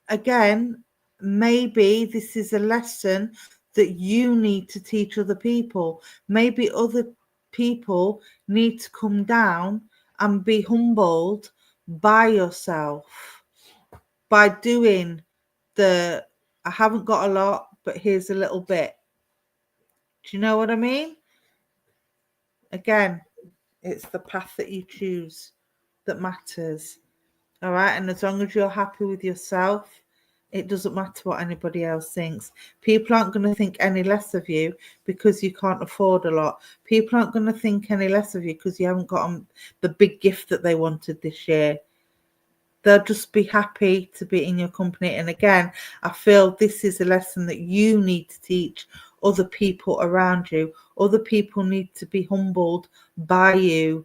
again, maybe this is a lesson that you need to teach other people. Maybe other people need to come down and be humbled by yourself, by doing the, I haven't got a lot, but here's a little bit. Do you know what I mean? Again, it's the path that you choose that matters. All right. And as long as you're happy with yourself, it doesn't matter what anybody else thinks. People aren't going to think any less of you because you can't afford a lot. People aren't going to think any less of you because you haven't got the big gift that they wanted this year. They'll just be happy to be in your company. And again, I feel this is a lesson that you need to teach other people around you. Other people need to be humbled by you,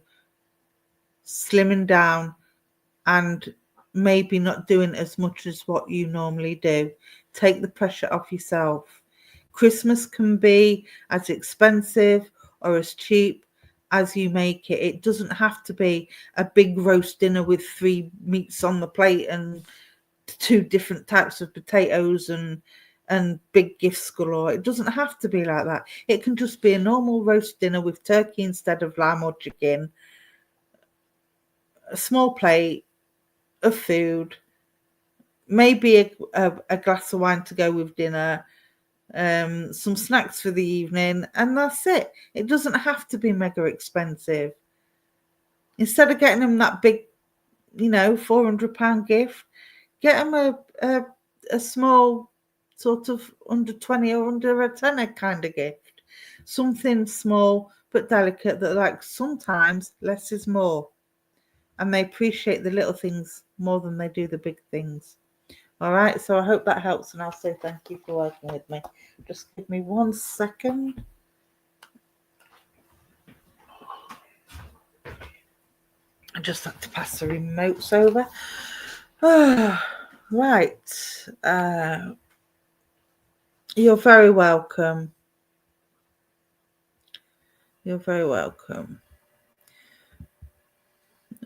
slimming down and maybe not doing as much as what you normally do. Take the pressure off yourself. Christmas can be as expensive or as cheap as you make it. It doesn't have to be a big roast dinner with 3 meats on the plate and 2 different types of potatoes and big gifts galore. It doesn't have to be like that. It can just be a normal roast dinner with turkey instead of lamb or chicken, a small plate of food, maybe a glass of wine to go with dinner, some snacks for the evening, and that's it. It doesn't have to be mega expensive. Instead of getting them that big, £400 gift, get them a small sort of under 20 or under a tenner kind of gift. Something small but delicate that, like, sometimes less is more. And they appreciate the little things more than they do the big things. All right, so I hope that helps, and I'll say thank you for working with me. Just give me 1 second. I just have to pass the remotes over. Right. You're very welcome. You're very welcome.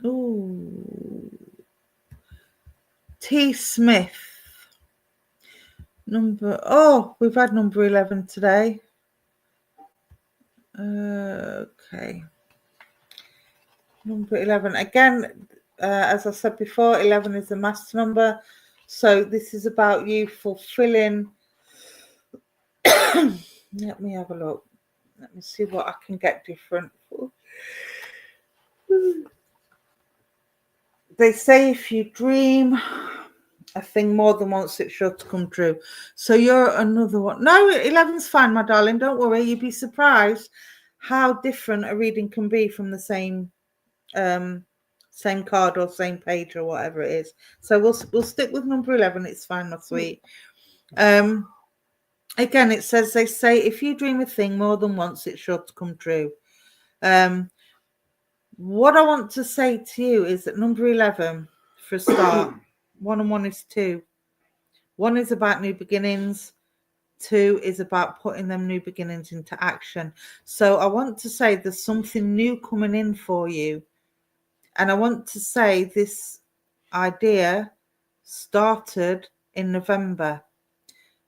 Ooh. T. Smith. We've had number 11 today. Okay. Number 11. Again, as I said before, 11 is the master number. So this is about you fulfilling. Let me have a look. Let me see what I can get different. They say if you dream a thing more than once, it's sure to come true. So you're another one. No, 11's fine, my darling. Don't worry. You'd be surprised how different a reading can be from the same card or same page or whatever it is. So we'll stick with number 11. It's fine, my sweet. Again, it says, they say if you dream a thing more than once, it's sure to come true. What I want to say to you is that number 11, for a start, 1 and 1 is 2. 1 is about new beginnings. 2 is about putting them new beginnings into action. So I want to say there's something new coming in for you. And I want to say this idea started in November,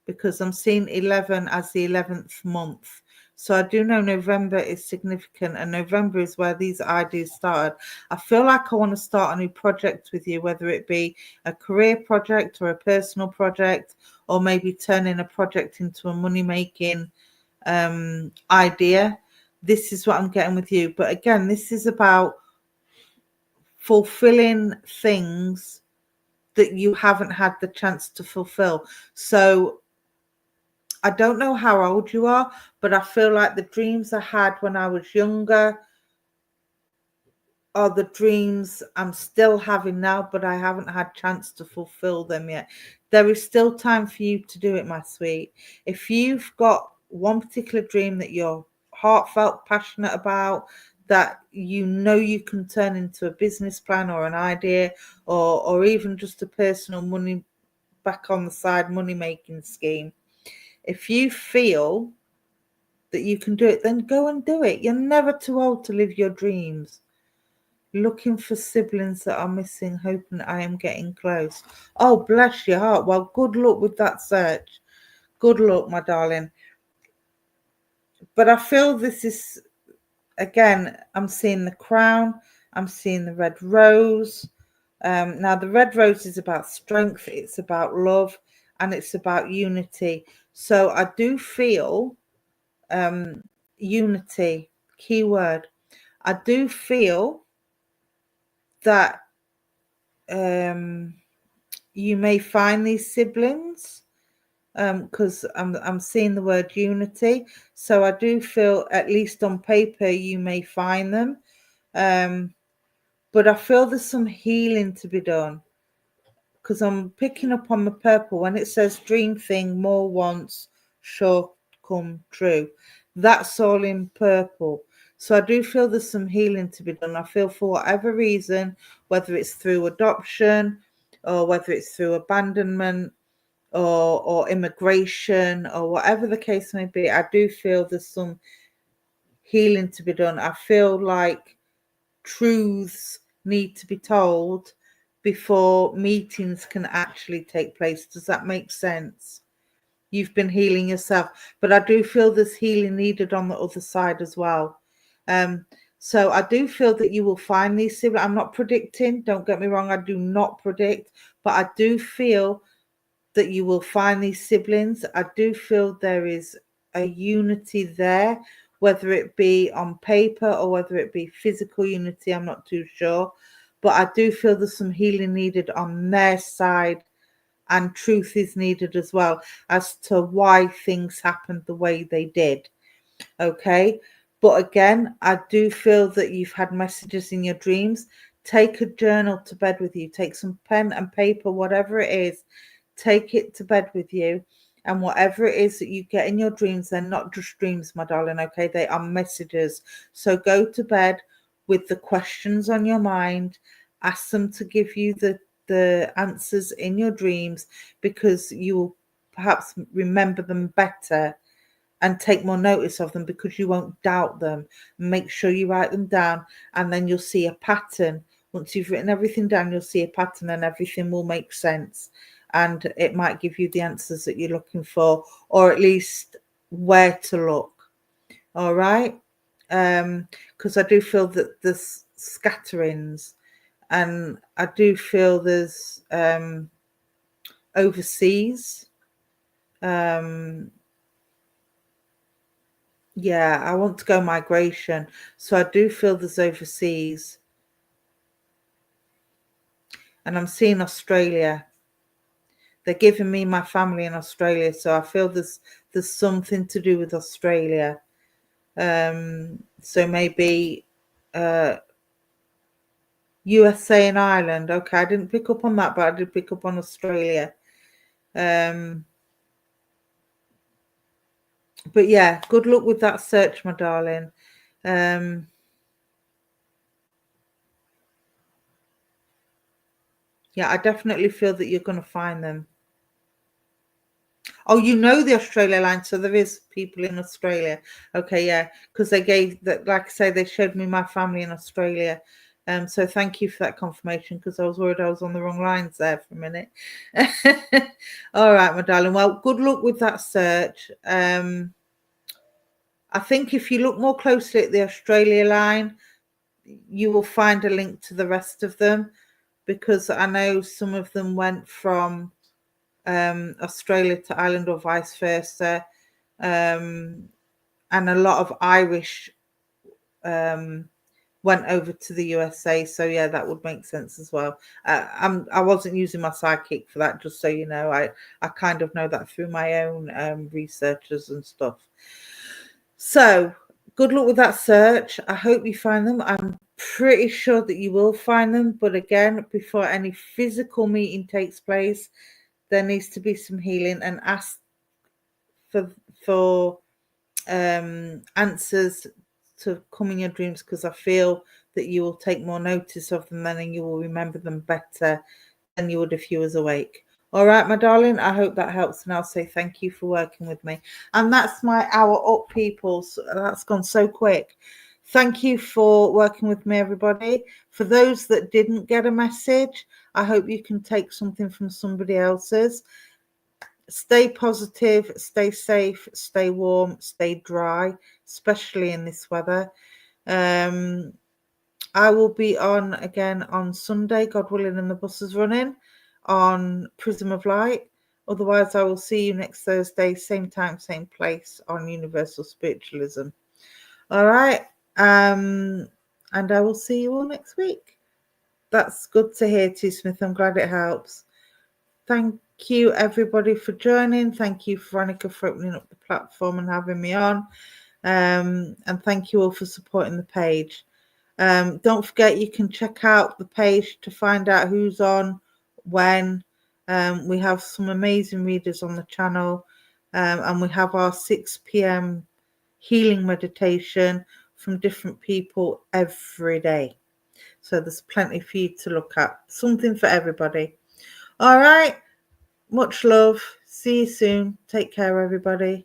because I'm seeing 11 as the 11th month. So I do know November is significant, and November is where these ideas started. I feel like I want to start a new project with you, whether it be a career project or a personal project, or maybe turning a project into a money-making idea. This is what I'm getting with you. But again, this is about fulfilling things that you haven't had the chance to fulfill. So I don't know how old you are, but I feel like the dreams I had when I was younger are the dreams I'm still having now, but I haven't had chance to fulfill them yet. There is still time for you to do it, my sweet. If you've got one particular dream that you're heartfelt, passionate about, that you know you can turn into a business plan or an idea, or even just a personal money back on the side money making scheme, if you feel that you can do it, then go and do it. You're never too old to live your dreams. Looking for siblings that are missing, hoping I am getting close. Oh, bless your heart. Well, good luck with that search. Good luck, my darling. But I feel this is, again, I'm seeing the crown. I'm seeing the red rose. Now, the red rose is about strength. It's about love. And it's about unity. So I do feel unity, keyword. I do feel that you may find these siblings, because I'm seeing the word unity. So I do feel, at least on paper, you may find them. But I feel there's some healing to be done, because I'm picking up on the purple when it says dream thing more once, sure come true. That's all in purple. So I do feel there's some healing to be done. I feel for whatever reason, whether it's through adoption or whether it's through abandonment or immigration or whatever the case may be, I do feel there's some healing to be done. I feel like truths need to be told before meetings can actually take place. Does that make sense? You've been healing yourself, but I do feel there's healing needed on the other side as well. So I do feel that you will find these siblings. I'm not predicting, don't get me wrong, I do not predict, but I do feel that you will find these siblings. I do feel there is a unity there, whether it be on paper or whether it be physical unity, I'm not too sure. But I do feel there's some healing needed on their side, and truth is needed as well as to why things happened the way they did. Okay. But again, I do feel that you've had messages in your dreams. Take a journal to bed with you. Take some pen and paper, whatever it is. Take it to bed with you. And whatever it is that you get in your dreams, they're not just dreams, my darling. Okay. They are messages. So go to bed with the questions on your mind. Ask them to give you the answers in your dreams, because you will perhaps remember them better and take more notice of them, because you won't doubt them. Make sure you write them down, and then you'll see a pattern. Once you've written everything down, you'll see a pattern and everything will make sense. and it might give you the answers that you're looking for, or at least where to look. All right, because I do feel that there's scatterings, and I do feel there's overseas. Yeah, I want to go migration, so I do feel there's overseas, and I'm seeing Australia. They're giving me my family in Australia, so I feel there's something to do with Australia. So maybe USA and Ireland. Okay, I didn't pick up on that, but I did pick up on Australia. But yeah, good luck with that search, my darling. Yeah, I definitely feel that you're going to find them. Oh, you know the Australia line, so there is people in Australia. Okay, yeah, because they gave that, like I say, they showed me my family in Australia. So thank you for that confirmation, because I was worried I was on the wrong lines there for a minute. All right, my darling. Well, good luck with that search. I think if you look more closely at the Australia line, you will find a link to the rest of them, because I know some of them went from Australia to Ireland or vice versa, and a lot of Irish went over to the USA. So yeah, that would make sense as well. I wasn't using my sidekick for that, just so you know. I kind of know that through my own researchers and stuff. So good luck with that search. I hope you find them. I'm pretty sure that you will find them, but again, before any physical meeting takes place, there needs to be some healing, and ask for answers to come in your dreams, because I feel that you will take more notice of them, and you will remember them better than you would if you was awake. All right, my darling, I hope that helps, and I'll say thank you for working with me. And that's my hour up, people. So that's gone so quick. Thank you for working with me, everybody. For those that didn't get a message, I hope you can take something from somebody else's. Stay positive, stay safe, stay warm, stay dry, especially in this weather. I will be on again on Sunday, God willing, and the bus is running, on Prism of Light. Otherwise, I will see you next Thursday, same time, same place, on Universal Spiritualism. All right. And I will see you all next week. That's good to hear, T. Smith. I'm glad it helps. Thank you, everybody, for joining. Thank you, Veronica, for opening up the platform and having me on. And thank you all for supporting the page. Don't forget, you can check out the page to find out who's on, when. We have some amazing readers on the channel, and we have our 6 p.m. healing meditation from different people every day. So there's plenty for you to look at. Something for everybody. All right. Much love. See you soon. Take care, everybody.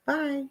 Bye.